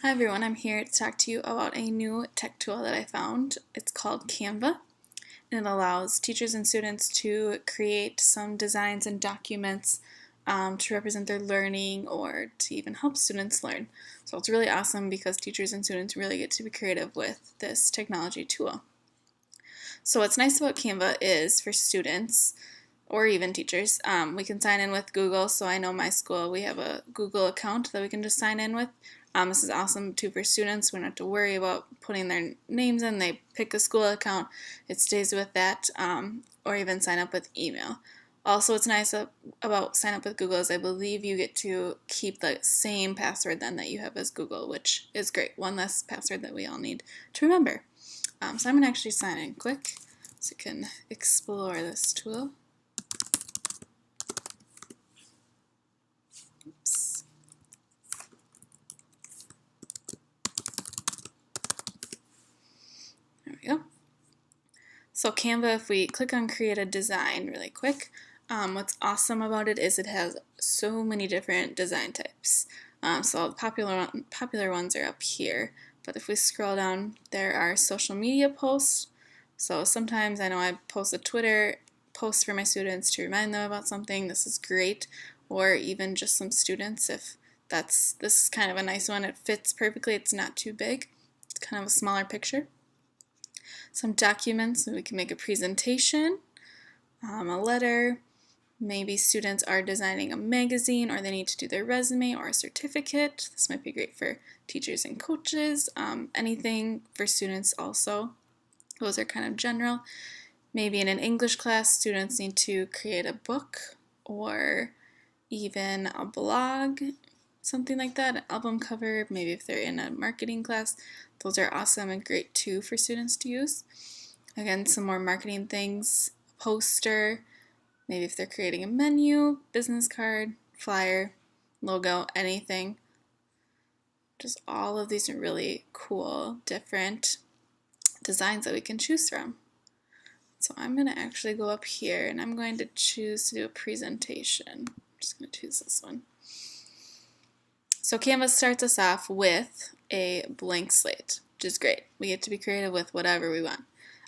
Hi everyone, I'm here to talk to you about a new tech tool that I found. It's called Canva, and it allows teachers and students to create some designs and documents to represent their learning or to even help students learn. So it's really awesome because teachers and students really get to be creative with this technology tool. So what's nice about Canva is for students or even teachers, we can sign in with Google. So I know my school, we have a Google account that we can just sign in with. This is awesome too for students. We don't have to worry about putting their names in. They pick a school account, it stays with that, or even sign up with email. Also, what's nice about sign up with Google is I believe you get to keep the same password then that you have as Google, which is great. One less password that we all need to remember. So I'm going to actually sign in quick so you can explore this tool. Oops. There we go. So Canva, if we click on create a design really quick, what's awesome about it is it has so many different design types. So the popular ones are up here, but if we scroll down, there are social media posts. So sometimes I know I post a Twitter post for my students to remind them about something. This is great. Or even just some students, if this is kind of a nice one. It fits perfectly. It's not too big. It's kind of a smaller picture. Some documents, so we can make a presentation, a letter. Maybe students are designing a magazine or they need to do their resume or a certificate. This might be great for teachers and coaches. Anything for students also. Those are kind of general. Maybe in an English class, students need to create a book or even a blog, something like that, an album cover. Maybe if they're in a marketing class, those are awesome and great too for students to use. Again, some more marketing things, poster, maybe if they're creating a menu, business card, flyer, logo, anything. Just all of these are really cool, different designs that we can choose from. So I'm going to actually go up here and I'm going to choose to do a presentation. I'm just going to choose this one. So Canva starts us off with a blank slate, which is great. We get to be creative with whatever we want.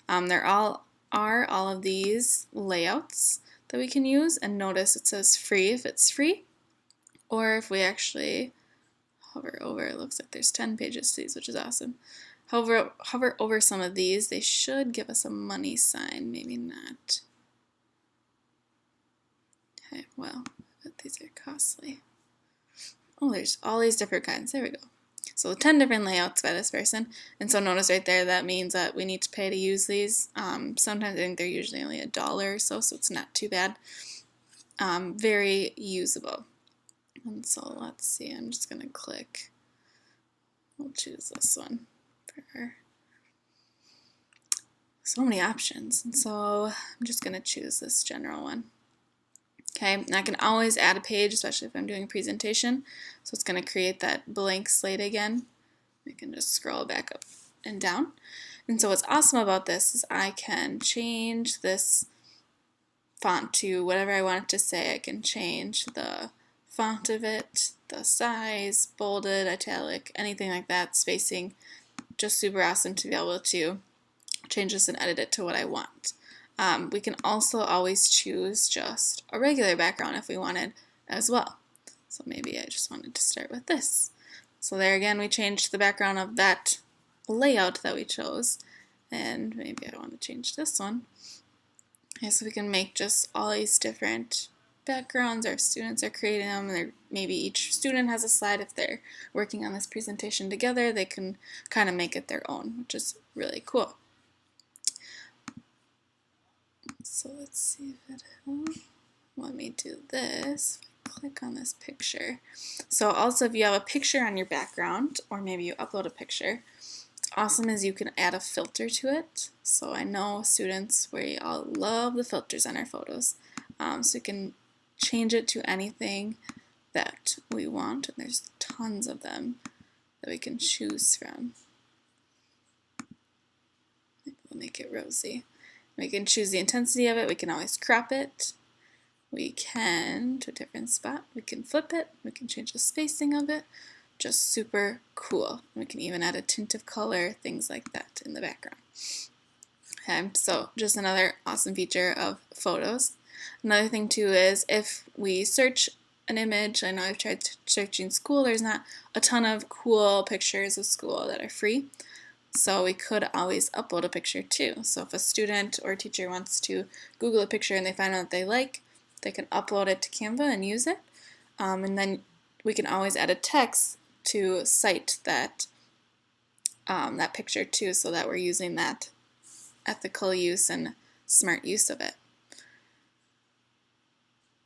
There are all of these layouts that we can use, and notice it says free if it's free, or if we actually hover over, it looks like there's 10 pages to these, which is awesome. Hover over some of these, they should give us a money sign, maybe not. Okay, well, but these are costly. Oh, there's all these different kinds. There we go. So 10 different layouts by this person. And so notice right there, that means that we need to pay to use these. Sometimes I think they're usually only $1 or so, so it's not too bad. Very usable. And so let's see, I'm just going to click. We'll choose this one. So many options. And so I'm just going to choose this general one. Okay, and I can always add a page, especially if I'm doing a presentation. So it's going to create that blank slate again. I can just scroll back up and down. And so what's awesome about this is I can change this font to whatever I want it to say. I can change the font of it, the size, bolded, italic, anything like that, spacing. Just super awesome to be able to change this and edit it to what I want. We can also always choose just a regular background if we wanted as well. So maybe I just wanted to start with this. So there again, we changed the background of that layout that we chose. And maybe I want to change this one. Okay, so we can make just all these different backgrounds. Our students are creating them. Maybe each student has a slide. If they're working on this presentation together, they can kind of make it their own, which is really cool. So let's see if it will let me do this. Click on this picture. So also if you have a picture on your background, or maybe you upload a picture, what's awesome is you can add a filter to it. So I know students, we all love the filters on our photos. So you can change it to anything that we want, and there's tons of them that we can choose from. Maybe we'll make it rosy. We can choose the intensity of it. We can always crop it. We can, to a different spot, we can flip it. We can change the spacing of it. just super cool. We can even add a tint of color, things like that in the background. Okay, so just another awesome feature of photos. Another thing too is if we search an image, I know I've tried searching school, there's not a ton of cool pictures of school that are free. So we could always upload a picture too. So if a student or teacher wants to Google a picture and they find out they like, they can upload it to Canva and use it. And then we can always add a text to cite that that picture too, so that we're using that ethical use and smart use of it.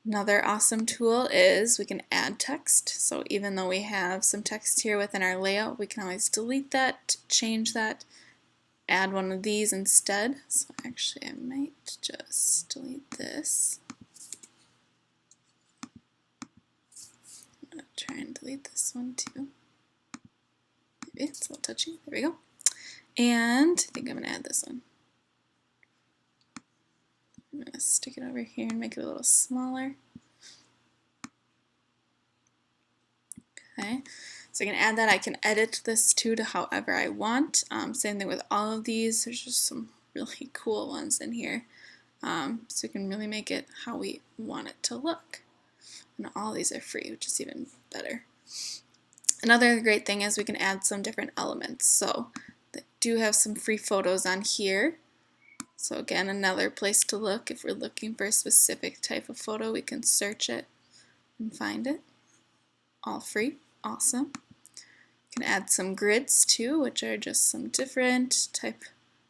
Another awesome tool is we can add text. So even though we have some text here within our layout, we can always delete that, change that, add one of these instead. So actually I might just delete this. I'm going to try and delete this one too. Maybe it's a little touchy. There we go. And I think I'm going to add this one. I'm going to stick it over here and make it a little smaller. Okay, so I can add that. I can edit this too to however I want. Same thing with all of these. There's just some really cool ones in here. So we can really make it how we want it to look. And all these are free, which is even better. Another great thing is we can add some different elements. So they do have some free photos on here. So again, another place to look. If we're looking for a specific type of photo, we can search it and find it. All free. Awesome. We can add some grids too, which are just some different type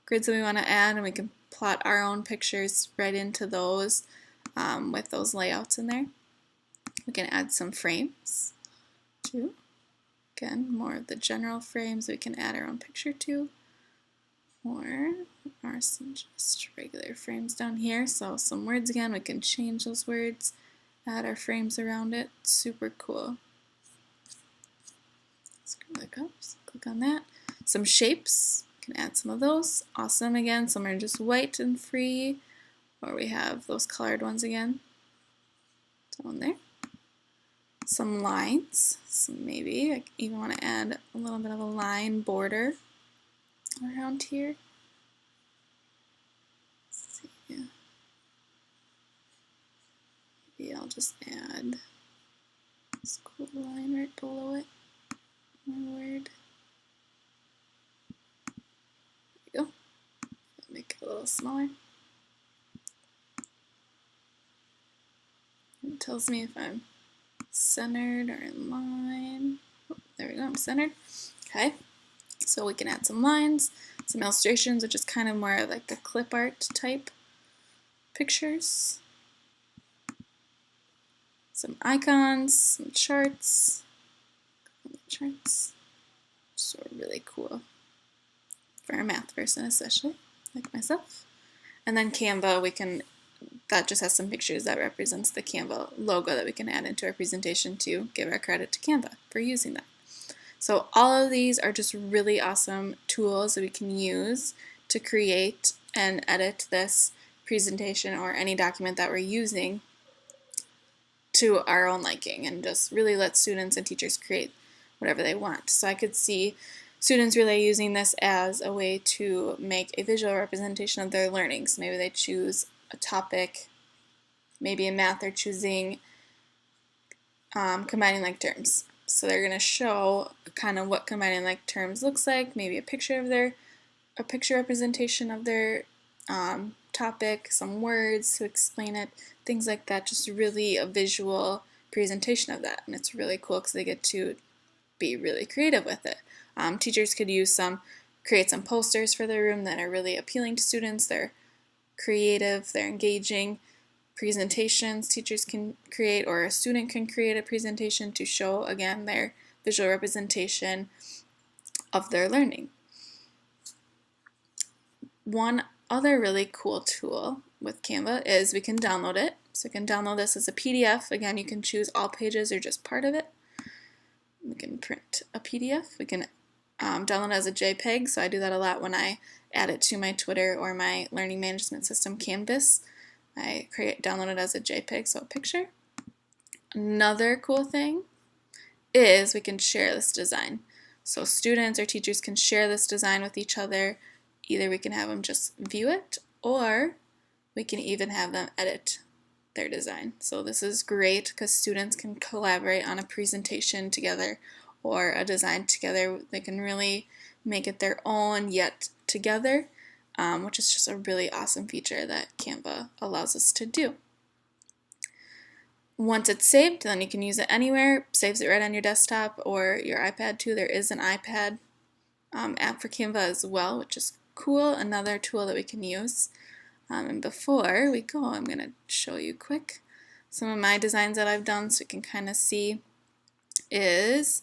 grids that we want to add, and we can plot our own pictures right into those with those layouts in there. We can add some frames too. Again, more of the general frames we can add our own picture to. Or are some just regular frames down here. So some words again, we can change those words, add our frames around it. Super cool. Scroll back up, just click on that. Some shapes, we can add some of those. Awesome again, some are just white and free. Or we have those colored ones again. Down there. Some lines, so maybe I even want to add a little bit of a line border around here. Let's see. Maybe I'll just add this cool line right below it. My word. There we go. Make it a little smaller. It tells me if I'm centered or in line. Oh, there we go, I'm centered. Okay. So we can add some lines, some illustrations, which is kind of more like the clip art type pictures. Some icons, some charts. So really cool for a math person especially, like myself. And then Canva, that just has some pictures that represents the Canva logo that we can add into our presentation to give our credit to Canva for using that. So all of these are just really awesome tools that we can use to create and edit this presentation or any document that we're using to our own liking, and just really let students and teachers create whatever they want. So I could see students really using this as a way to make a visual representation of their learning. So maybe they choose a topic, maybe in math they're choosing combining like terms. So they're going to show kind of what combining like terms looks like, maybe a picture representation of their topic, some words to explain it, things like that, just really a visual presentation of that. And it's really cool because they get to be really creative with it. Teachers could create some posters for their room that are really appealing to students. They're creative, they're engaging. Presentations teachers can create, or a student can create a presentation to show, again, their visual representation of their learning. One other really cool tool with Canva is we can download it. So you can download this as a PDF. Again, you can choose all pages or just part of it. We can print a PDF. We can download it as a JPEG, so I do that a lot when I add it to my Twitter or my learning management system, Canvas. I download it as a JPEG, so a picture. Another cool thing is we can share this design. So students or teachers can share this design with each other. Either we can have them just view it, or we can even have them edit their design. So this is great because students can collaborate on a presentation together or a design together. They can really make it their own yet together, which is just a really awesome feature that Canva allows us to do. Once it's saved, then you can use it anywhere. Saves it right on your desktop or your iPad too. There is an iPad app for Canva as well, which is cool. Another tool that we can use. And before we go, I'm going to show you quick some of my designs that I've done so you can kind of see is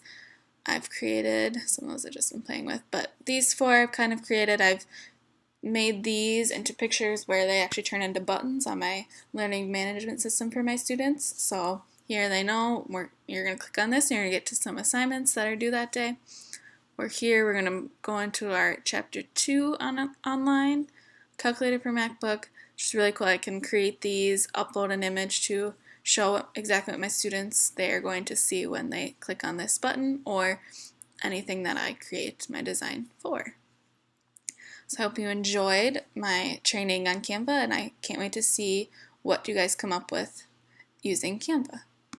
I've created, some of those I've just been playing with, but these four I've kind of created. I've made these into pictures where they actually turn into buttons on my learning management system for my students. So here they know you're going to click on this and you're going to get to some assignments that are due that day. We're here, we're going to go into our chapter 2 on online, calculator for MacBook, which is really cool. I can create these, upload an image to show exactly what my students they're going to see when they click on this button or anything that I create my design for. So I hope you enjoyed my training on Canva, and I can't wait to see what you guys come up with using Canva.